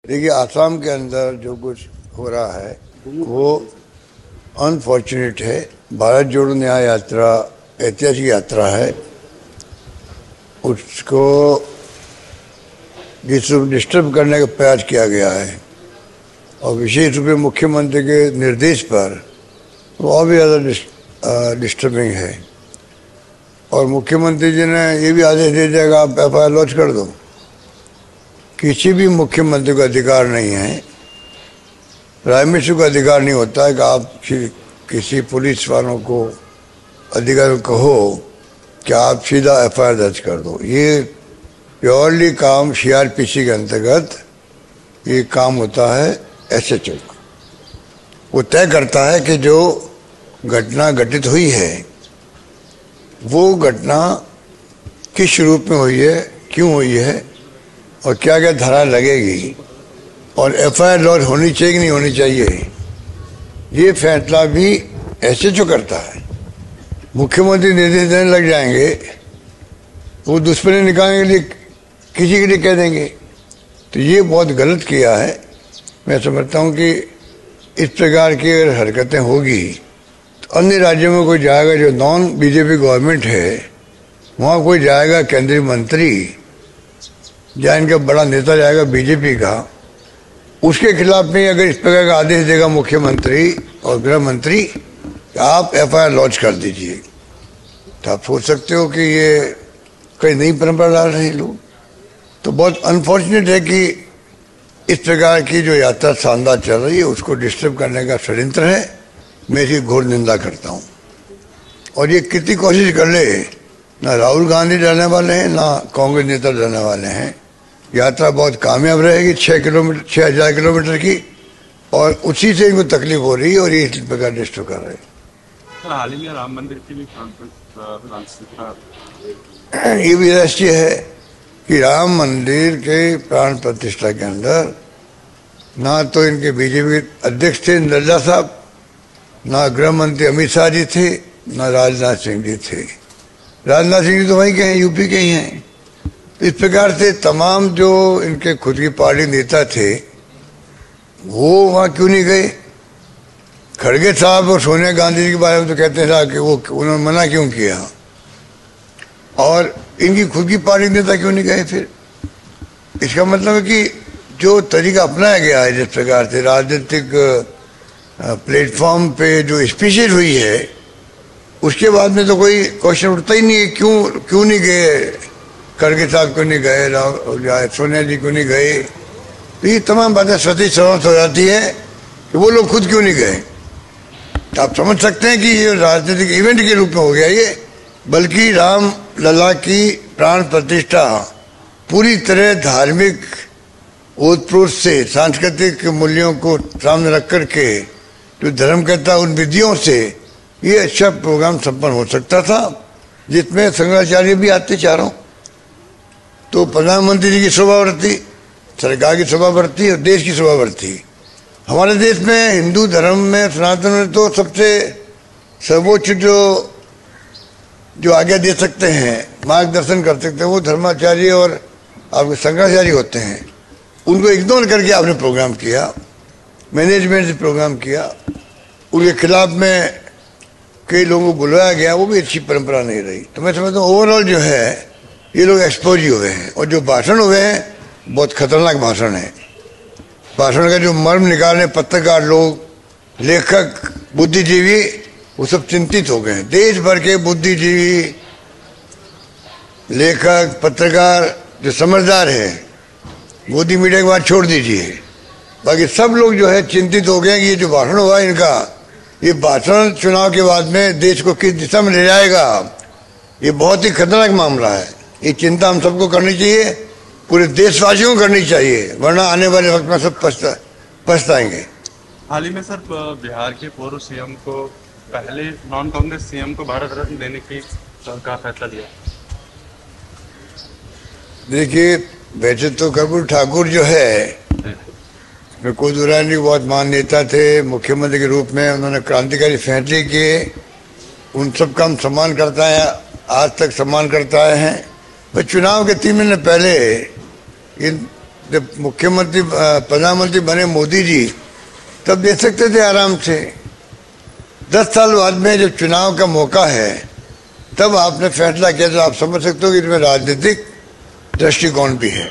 देखिए, आसाम के अंदर जो कुछ हो रहा है वो अनफॉर्चुनेट है। भारत जोड़ो न्याय यात्रा ऐतिहासिक यात्रा है, उसको डिस्टर्ब करने का प्रयास किया गया है और विशेष रूप से मुख्यमंत्री के निर्देश पर वो और भी ज़्यादा डिस्टर्बिंग है। और मुख्यमंत्री जी ने ये भी आदेश दे दिया कि आप FIR लॉन्च कर दो। किसी भी मुख्यमंत्री को अधिकार नहीं है, प्राइम मिनिस्टर को अधिकार नहीं होता है कि आप किसी पुलिस वालों को अधिकारी कहो कि आप सीधा FIR दर्ज कर दो। ये प्योरली काम CRPC के अंतर्गत ये काम होता है SHO का। वो तय करता है कि जो घटना घटित हुई है वो घटना किस रूप में हुई है, क्यों हुई है और क्या क्या धारा लगेगी और FIR लॉन्च होनी चाहिए कि नहीं होनी चाहिए, ये फैसला भी SHO करता है। मुख्यमंत्री निर्देश देने लग जाएंगे, वो दुश्मनी निकालने के लिए किसी के लिए कह देंगे, तो ये बहुत गलत किया है। मैं समझता हूँ कि इस प्रकार की अगर हरकतें होगी तो अन्य राज्यों में कोई जाएगा जो नॉन BJP गवर्नमेंट है, वहाँ कोई जाएगा केंद्रीय मंत्री या इनका बड़ा नेता जाएगा BJP का, उसके खिलाफ में अगर इस प्रकार का आदेश देगा मुख्यमंत्री और गृह मंत्री कि आप FIR लॉन्च कर दीजिए, तो आप सोच सकते हो कि ये कई नई परंपरा डाल रहे हैं लोग। तो बहुत अनफॉर्चुनेट है कि इस प्रकार की जो यात्रा शानदार चल रही है उसको डिस्टर्ब करने का षड्यंत्र है। मैं इसकी घोर निंदा करता हूँ। और ये कितनी कोशिश कर ले, ना राहुल गांधी डरने वाले हैं ना कांग्रेस नेता डरने वाले हैं। यात्रा बहुत कामयाब रहेगी, 6,000 किलोमीटर की, और उसी से इनको तकलीफ हो रही है और ये इस प्रकार डिस्टर्ब कर रहे हैं। हाल ही में राम मंदिर की भी ये भी रहस्य है कि राम मंदिर के प्राण प्रतिष्ठा के अंदर ना तो इनके BJP अध्यक्ष थे नड्डा साहब, ना गृह मंत्री अमित शाह जी थे, ना राजनाथ सिंह जी थे। राजनाथ सिंह जी तो वहीं के हैं, UP के ही हैं। इस प्रकार से तमाम जो इनके खुद की पार्टी नेता थे वो वहाँ क्यों नहीं गए। खड़गे साहब और सोनिया गांधी जी के बारे में तो कहते हैं कि वो उन्होंने मना क्यों किया, और इनकी खुद की पार्टी नेता क्यों नहीं गए। फिर इसका मतलब है कि जो तरीका अपनाया गया है, जिस प्रकार से राजनीतिक प्लेटफॉर्म पे जो स्पीचेज हुई है उसके बाद में तो कोई क्वेश्चन उठता ही नहीं है क्यों नहीं गए, खड़गे साहब क्यों नहीं गए, सोनिया जी क्यों नहीं गए। तो ये तमाम बातें स्वतः समाप्त हो जाती है कि वो लोग खुद क्यों नहीं गए। तो आप समझ सकते हैं कि ये राजनीतिक इवेंट के रूप में हो गया ये, बल्कि राम लला की प्राण प्रतिष्ठा पूरी तरह धार्मिक ओतप्रोत से सांस्कृतिक मूल्यों को सामने रख करके जो धर्म कहता है उन विधियों से ये अच्छा प्रोग्राम संपन्न हो सकता था, जिसमें शंकराचार्य भी आते चारों। तो प्रधानमंत्री जी की शोभा बढ़ती, सरकार की शोभा बढ़ती और देश की शोभा बढ़ती। हमारे देश में हिंदू धर्म में सनातन में तो सबसे सर्वोच्च जो आज्ञा दे सकते हैं, मार्गदर्शन कर सकते हैं, वो धर्माचार्य और आपके शंकराचार्य होते हैं। उनको इग्नोर करके आपने प्रोग्राम किया, मैनेजमेंट से प्रोग्राम किया, उनके खिलाफ में कई लोगों को बुलाया गया, वो भी अच्छी परंपरा नहीं रही। तो मैं समझता हूँ ओवरऑल जो है ये लोग एक्सपोज ही हुए हैं, और जो भाषण हुए हैं बहुत खतरनाक भाषण है। भाषण का जो मर्म निकालने पत्रकार लोग, लेखक, बुद्धिजीवी, वो सब चिंतित हो गए हैं। देश भर के बुद्धिजीवी, लेखक, पत्रकार जो समझदार है, मोदी मीडिया की बात छोड़ दीजिए, बाकी सब लोग जो है चिंतित हो गए कि ये जो भाषण हुआ इनका, ये भाषण चुनाव के बाद में देश को किस दिशा में ले जाएगा। ये बहुत ही खतरनाक मामला है। ये चिंता हम सबको करनी चाहिए, पूरे देशवासियों को करनी चाहिए, वरना आने वाले वक्त में सब पछताएंगे। हाल ही में सर बिहार के पूर्व CM को, पहले नॉन कांग्रेस CM को भारत रत्न देने की का फैसला लिया। देखिए, वैसे तो कर्पूर ठाकुर जो है मैं कोई दुरानी नहीं, बहुत महान नेता थे। मुख्यमंत्री के रूप में उन्होंने क्रांतिकारी फैसले किए, उन सब का हम सम्मान करता है, आज तक सम्मान करता है। पर चुनाव के 3 महीने पहले इन जब मुख्यमंत्री प्रधानमंत्री बने मोदी जी, तब दे सकते थे आराम से। 10 साल बाद में जब चुनाव का मौका है तब आपने फैसला किया, तो आप समझ सकते हो कि इसमें राजनीतिक दृष्टिकोण भी है।